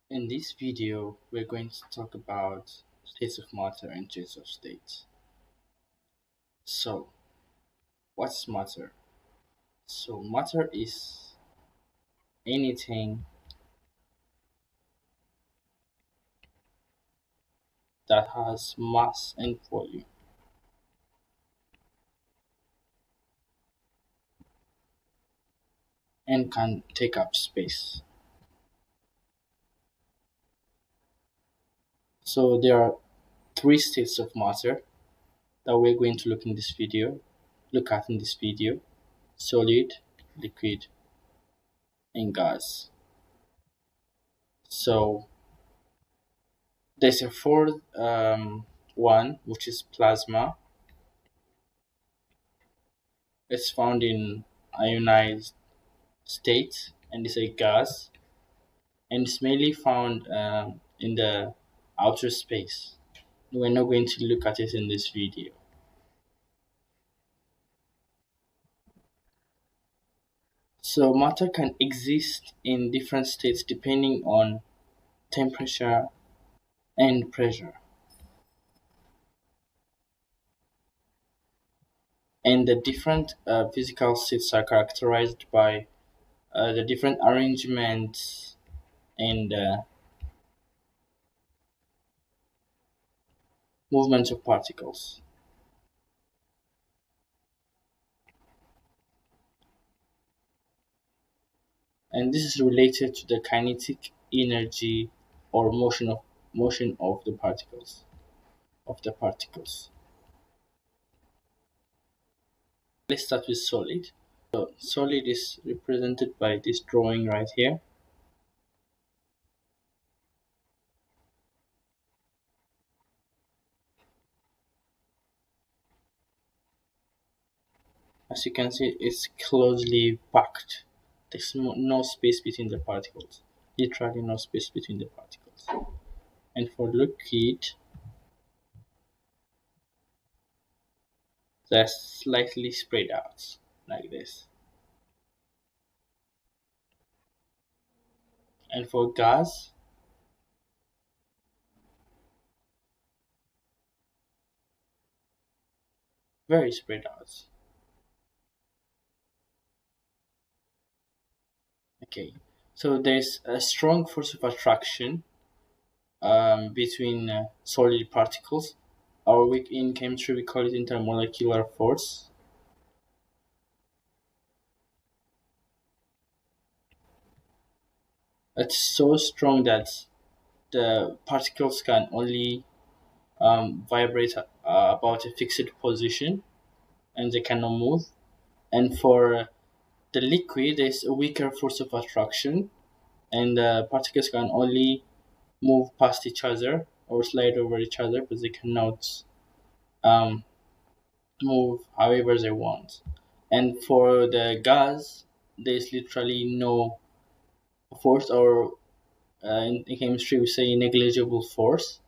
In this video, we're going to talk about states of matter and change of state. So, what's matter? So, matter is anything that has mass and volume and can take up space. So, there are three states of matter that we're going to look at in this video: solid, liquid, and gas. So, there's a fourth one, which is plasma. It's found in ionized state and is a gas, and it's mainly found in the outer space. We're not going to look at it in this video. So matter can exist in different states depending on temperature and pressure. And the different physical states are characterized by the different arrangements and movements of particles. And this is related to the kinetic energy or motion of the particles. Let's start with solid. So solid is represented by this drawing right here. As you can see, it's closely packed. There's no space between the particles. Literally no space between the particles. And for liquid, they're slightly spread out like this. And for gas, very spread out. Okay, so there's a strong force of attraction between solid particles, or in chemistry we call it intermolecular force. It's so strong that the particles can only vibrate about a fixed position and they cannot move. And for the liquid, there's a weaker force of attraction, and the particles can only move past each other or slide over each other, but they cannot um, move however they want. And for the gas, there's literally no force, or in chemistry we say negligible force,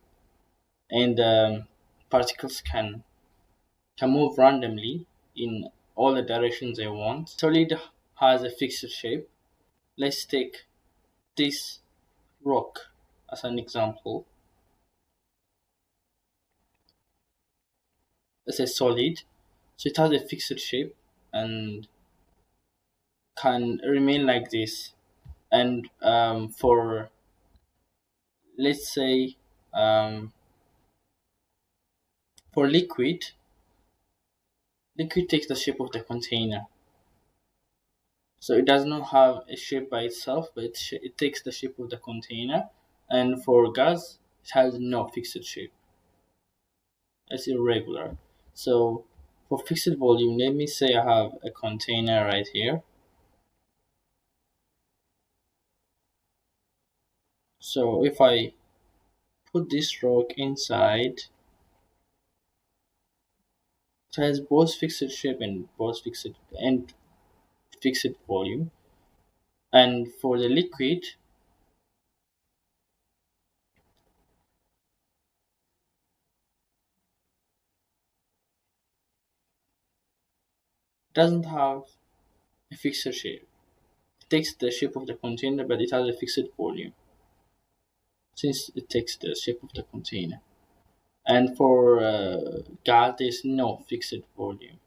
and particles can move randomly in all the directions they want. Solid has a fixed shape. Let's take this rock as an example. It's a solid, so it has a fixed shape and can remain like this. And for, let's say, um, for liquid takes the shape of the container. So it does not have a shape by itself, but it takes the shape of the container. And for gas, it has no fixed shape. It's irregular. So for fixed volume, let me say I have a container right here. So if I put this rock inside, it has both fixed shape and fixed volume. And for the liquid, it doesn't have a fixed shape. It takes the shape of the container, but it has a fixed volume. since it takes the shape of the container. And for gas, there's no fixed volume.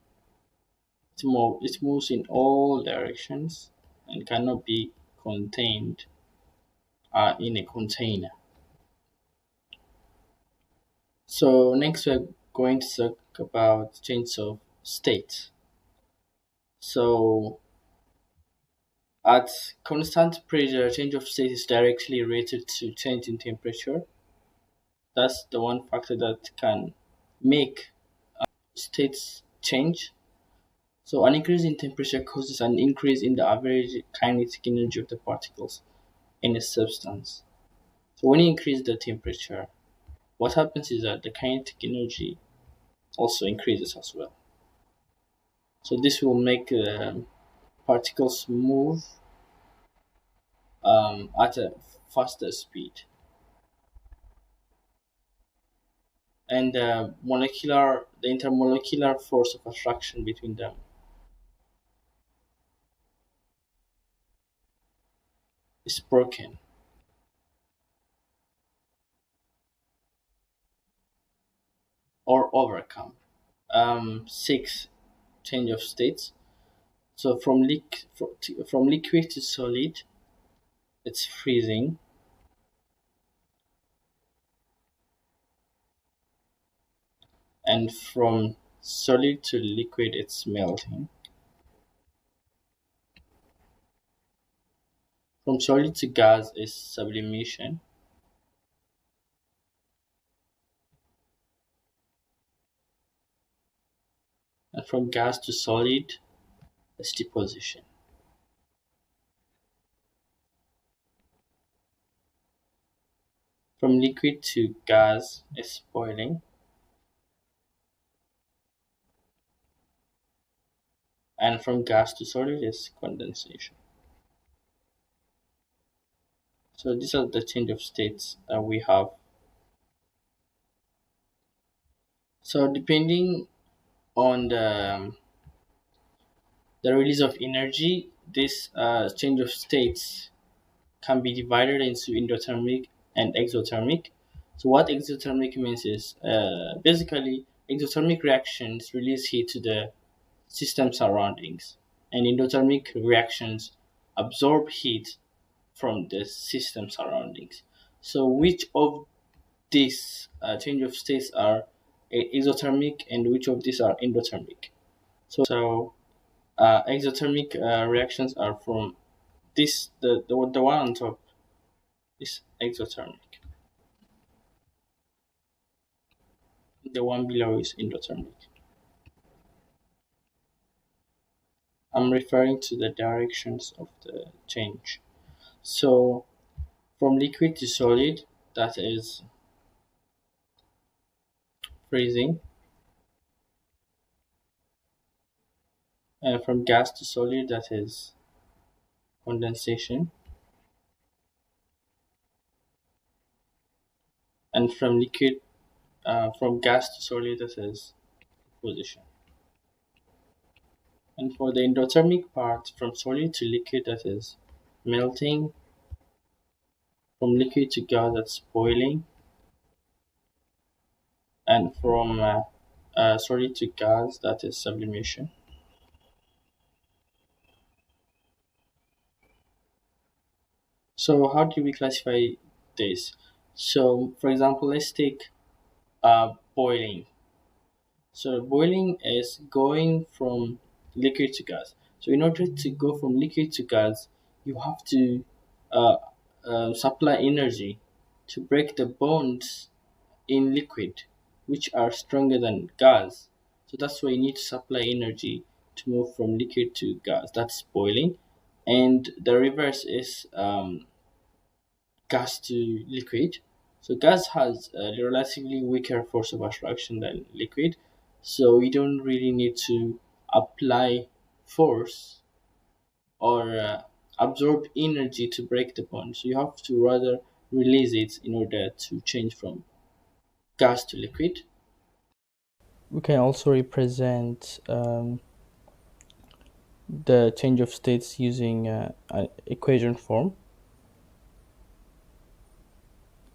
It moves in all directions and cannot be contained in a container. So next we're going to talk about change of state. So at constant pressure, change of state is directly related to change in temperature. That's the one factor that can make states change. So an increase in temperature causes an increase in the average kinetic energy of the particles in a substance. So when you increase the temperature, what happens is that the kinetic energy also increases as well. So this will make particles move at a faster speed, and the intermolecular force of attraction between them is broken or overcome. Six, change of states. So from liquid to solid, it's freezing, and from solid to liquid, it's melting. From solid to gas is sublimation, and from gas to solid is deposition. From liquid to gas is boiling, and from gas to solid is condensation. So these are the change of states that we have. So depending on the release of energy, this change of states can be divided into endothermic and exothermic. So what exothermic means is basically exothermic reactions release heat to the system surroundings, and endothermic reactions absorb heat from the system surroundings. So which of these change of states are exothermic and which of these are endothermic? So exothermic reactions are from this the one on top is exothermic. The one below is endothermic. I'm referring to the directions of the change. So from liquid to solid, that is freezing, and from gas to solid, that is condensation, and from gas to solid, that is deposition. And for the endothermic part, from solid to liquid, that is melting, from liquid to gas, that's boiling, and from solid to gas, that is sublimation. So how do we classify this? So for example, let's take boiling. So boiling is going from liquid to gas. So in order to go from liquid to gas, you have to uh, supply energy to break the bonds in liquid, which are stronger than gas. So that's why you need to supply energy to move from liquid to gas. That's boiling. And the reverse is gas to liquid. So gas has a relatively weaker force of attraction than liquid. So you don't really need to apply force or absorb energy to break the bond. So you have to rather release it in order to change from gas to liquid. We can also represent the change of states using an equation form.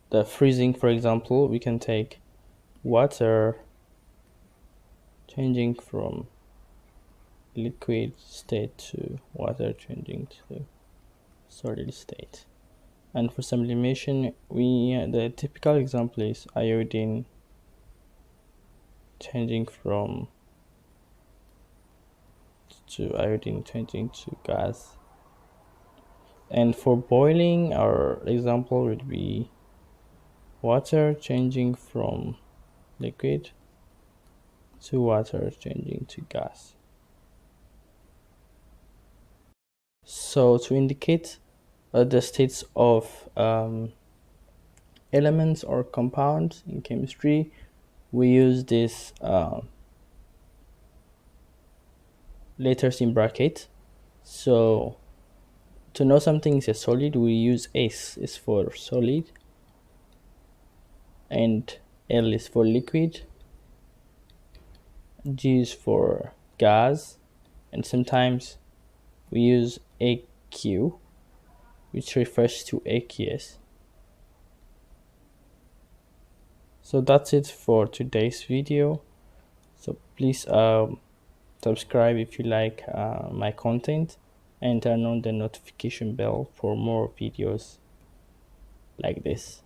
the freezing, for example, we can take water changing from liquid state to water changing to solid state. And for sublimation, the typical example is iodine changing from iodine changing to gas. And for boiling, our example would be water changing from liquid to water changing to gas. So to indicate the states of elements or compounds in chemistry, we use this letters in bracket. So to know something is a solid, we use S is for solid, and L is for liquid, G is for gas, and sometimes we use AQ, which refers to aqueous. So that's it for today's video. So please subscribe if you like my content, and turn on the notification bell for more videos like this.